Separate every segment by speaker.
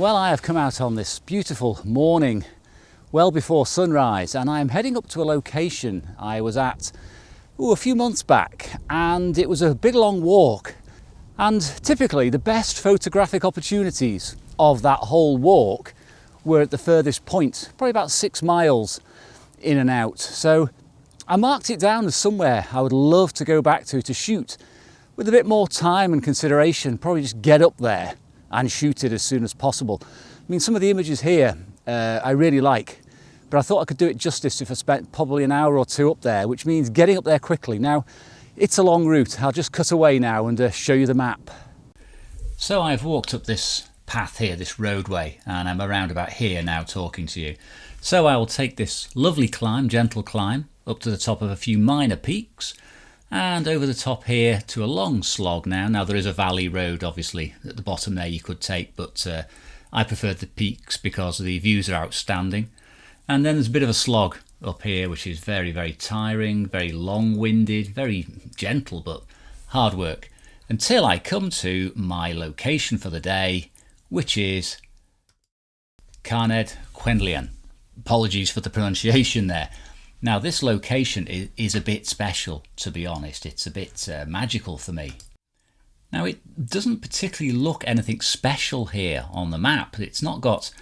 Speaker 1: Well, I have come out on this beautiful morning, well before sunrise, and I'm heading up to a location I was at a few months back, and it was a big long walk. And typically the best photographic opportunities of that whole walk were at the furthest point, probably about 6 miles in and out. So I marked it down as somewhere I would love to go back to shoot with a bit more time and consideration, probably just get up there and shoot it as soon as possible. I mean, some of the images here I really like, but I thought I could do it justice if I spent probably an hour or two up there, which means getting up there quickly. Now, it's a long route. I'll just cut away now and show you the map. So I've walked up this path here, this roadway, and I'm around about here now talking to you. So I will take this lovely climb, gentle climb, up to the top of a few minor peaks, and over the top here to a long slog now. Now there is a valley road obviously at the bottom there you could take, but I preferred the peaks because the views are outstanding. And then there's a bit of a slog up here which is very, very tiring, very long-winded, very gentle but hard work, until I come to my location for the day, which is Carned Quenlian. Apologies for the pronunciation there. Now this location is a bit special, to be honest. It's a bit magical for me. Now it doesn't particularly look anything special here on the map. It's not got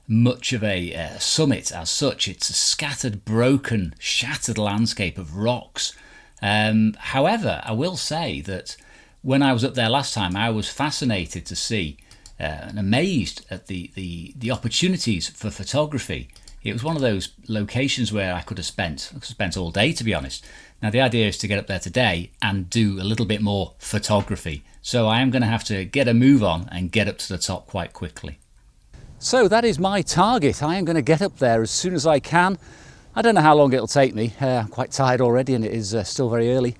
Speaker 1: much of a summit as such. It's a scattered, broken, shattered landscape of rocks. However, I will say that when I was up there last time, I was fascinated to see and amazed at the opportunities for photography. It was one of those locations where I could have spent all day, to be honest. Now the idea is to get up there today and do a little bit more photography. So I am going to have to get a move on and get up to the top quite quickly. So that is my target. I am going to get up there as soon as I can. I don't know how long it'll take me. I'm quite tired already and it is still very early.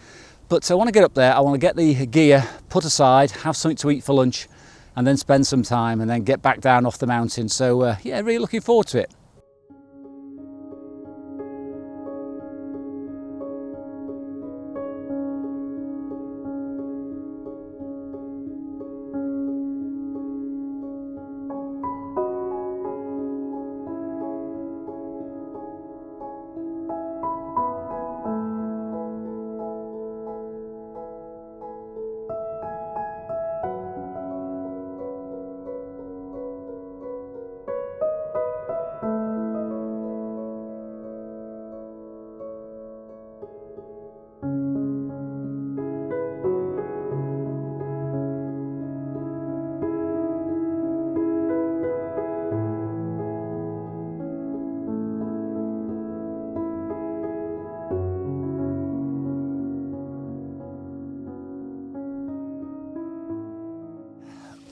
Speaker 1: But I want to get up there. I want to get the gear put aside, have something to eat for lunch, and then spend some time and then get back down off the mountain. So yeah, really looking forward to it.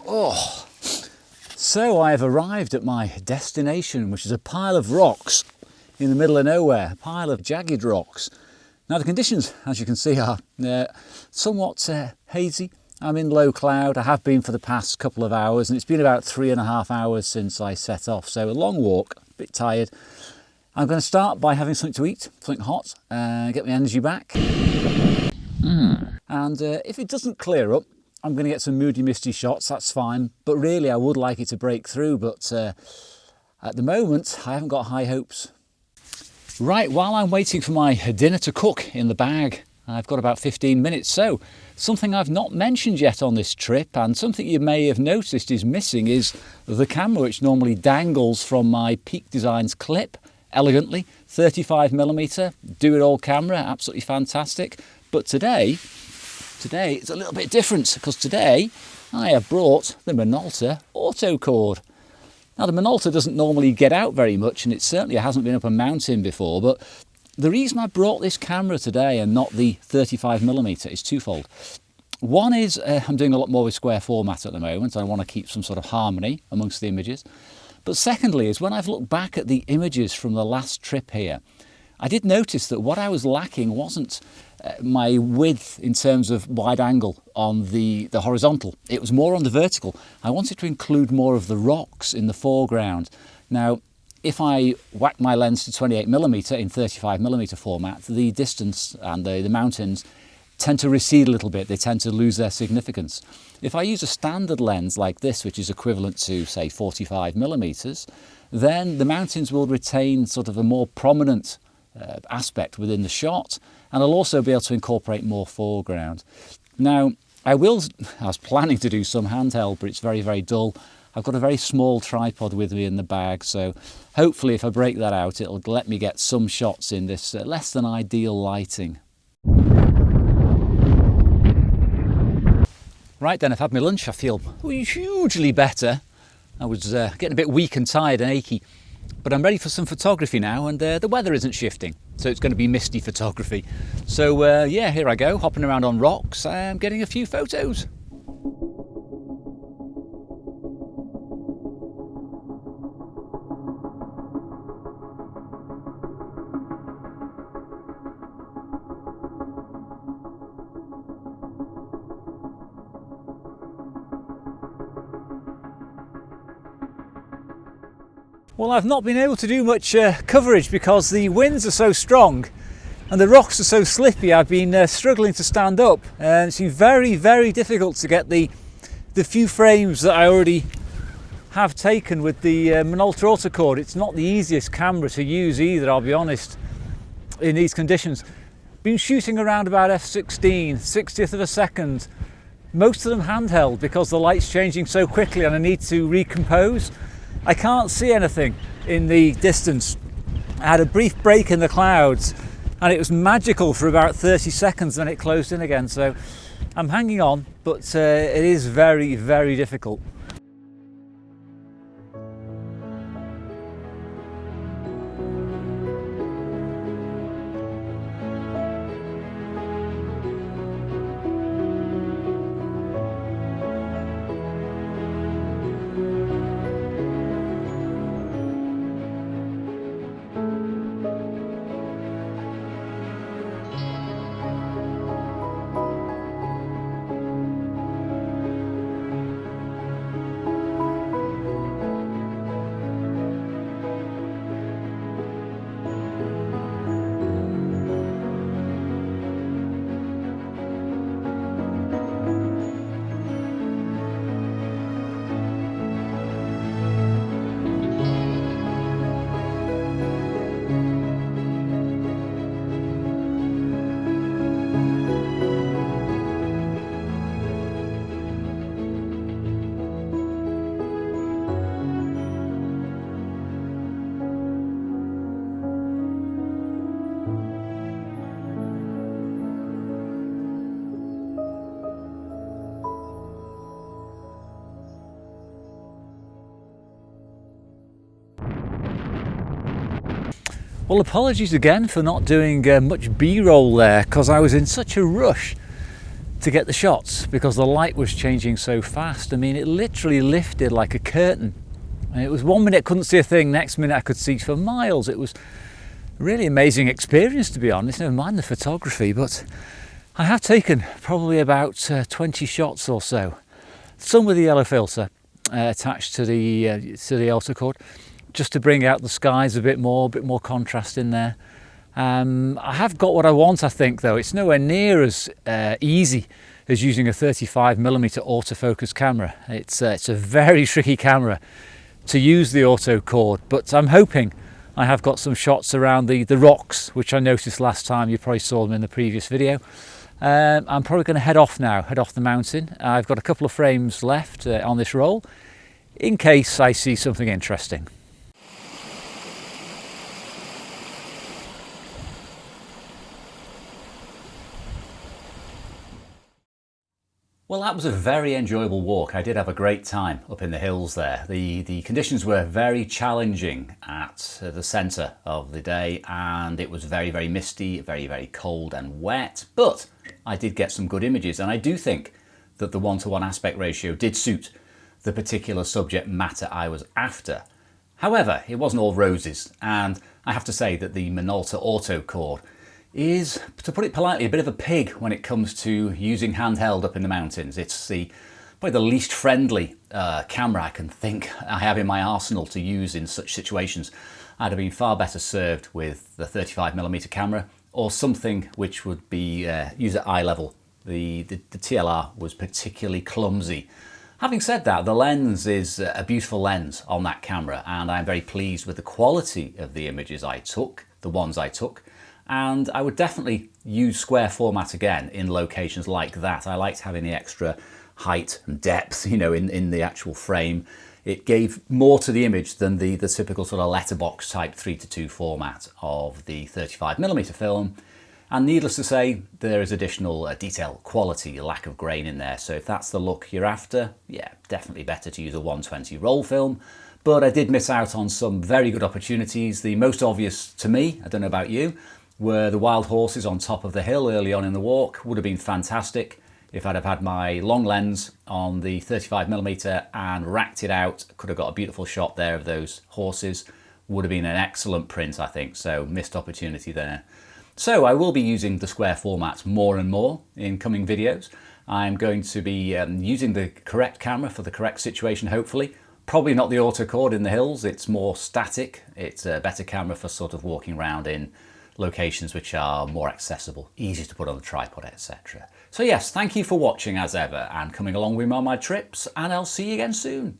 Speaker 1: Oh, so I've arrived at my destination, which is a pile of rocks in the middle of nowhere, a pile of jagged rocks. Now the conditions, as you can see, are somewhat hazy. I'm in low cloud. I have been for the past couple of hours, and it's been about 3.5 hours since I set off. So a long walk, a bit tired. I'm going to start by having something to eat, something hot, get my energy back. And if it doesn't clear up, I'm going to get some moody, misty shots, that's fine. But really, I would like it to break through. But at the moment, I haven't got high hopes. Right, while I'm waiting for my dinner to cook in the bag, I've got about 15 minutes. So, something I've not mentioned yet on this trip, and something you may have noticed is missing, is the camera, which normally dangles from my Peak Designs clip elegantly. 35mm, do-it-all camera, absolutely fantastic. But today it's a little bit different, because today I have brought the Minolta Autocord. Now the Minolta doesn't normally get out very much, and it certainly hasn't been up a mountain before, but the reason I brought this camera today and not the 35mm is twofold. One is I'm doing a lot more with square format at the moment. I want to keep some sort of harmony amongst the images. But secondly is when I've looked back at the images from the last trip here, I did notice that what I was lacking wasn't my width in terms of wide angle on the horizontal. It was more on the vertical. I wanted to include more of the rocks in the foreground. Now, if I whack my lens to 28mm in 35mm format, the distance and the mountains tend to recede a little bit, they tend to lose their significance. If I use a standard lens like this, which is equivalent to say 45mm, then the mountains will retain sort of a more prominent aspect within the shot, and I'll also be able to incorporate more foreground. Now, I was planning to do some handheld, but it's very, very dull. I've got a very small tripod with me in the bag, so hopefully if I break that out, it'll let me get some shots in this less than ideal lighting. Right then, I've had my lunch. I feel hugely better. I was getting a bit weak and tired and achy, but I'm ready for some photography now, and the weather isn't shifting, so it's going to be misty photography. So yeah, here I go, hopping around on rocks, getting a few photos. Well, I've not been able to do much coverage because the winds are so strong and the rocks are so slippy. I've been struggling to stand up, and it's been very, very difficult to get the few frames that I already have taken with the Minolta Autocord. It's not the easiest camera to use either, I'll be honest, in these conditions. Been shooting around about f/16, 60th of a second, most of them handheld because the light's changing so quickly and I need to recompose. I can't see anything in the distance. I had a brief break in the clouds and it was magical for about 30 seconds, then it closed in again. So I'm hanging on, but it is very, very difficult. Well, apologies again for not doing much B-roll there, because I was in such a rush to get the shots because the light was changing so fast. I mean, it literally lifted like a curtain. And it was 1 minute I couldn't see a thing, next minute I could see for miles. It was a really amazing experience, to be honest, never mind the photography, but I have taken probably about 20 shots or so. Some with the yellow filter attached to the Autocord, just to bring out the skies a bit more contrast in there. I have got what I want, I think, though. It's nowhere near as easy as using a 35mm autofocus camera. It's a very tricky camera to use, the Autocord, but I'm hoping I have got some shots around the rocks, which I noticed last time. You probably saw them in the previous video. I'm probably going to head off now, head off the mountain. I've got a couple of frames left on this roll in case I see something interesting. Well, that was a very enjoyable walk. I did have a great time up in the hills there. The conditions were very challenging at the centre of the day, and it was very, very misty, very, very cold and wet, but I did get some good images, and I do think that the 1:1 aspect ratio did suit the particular subject matter I was after. However, it wasn't all roses, and I have to say that the Minolta Autocord is, to put it politely, a bit of a pig when it comes to using handheld up in the mountains. It's probably the least friendly camera I can think I have in my arsenal to use in such situations. I'd have been far better served with the 35mm camera or something which would be used at eye level. The TLR was particularly clumsy. Having said that, the lens is a beautiful lens on that camera, and I'm very pleased with the quality of the images I took, the ones I took, and I would definitely use square format again in locations like that. I liked having the extra height and depth, you know, in the actual frame. It gave more to the image than the typical sort of letterbox type 3:2 format of the 35mm film. And needless to say, there is additional detail, quality, lack of grain in there. So if that's the look you're after, yeah, definitely better to use a 120 roll film. But I did miss out on some very good opportunities. The most obvious to me, I don't know about you, were the wild horses on top of the hill early on in the walk. Would have been fantastic if I'd have had my long lens on the 35mm and racked it out. Could have got a beautiful shot there of those horses. Would have been an excellent print, I think. So missed opportunity there. So I will be using the square format more and more in coming videos. I'm going to be using the correct camera for the correct situation, hopefully. Probably not the Autocord in the hills, it's more static. It's a better camera for sort of walking around in locations which are more accessible, easy to put on the tripod, etc. So yes, thank you for watching as ever and coming along with me on my trips, and I'll see you again soon.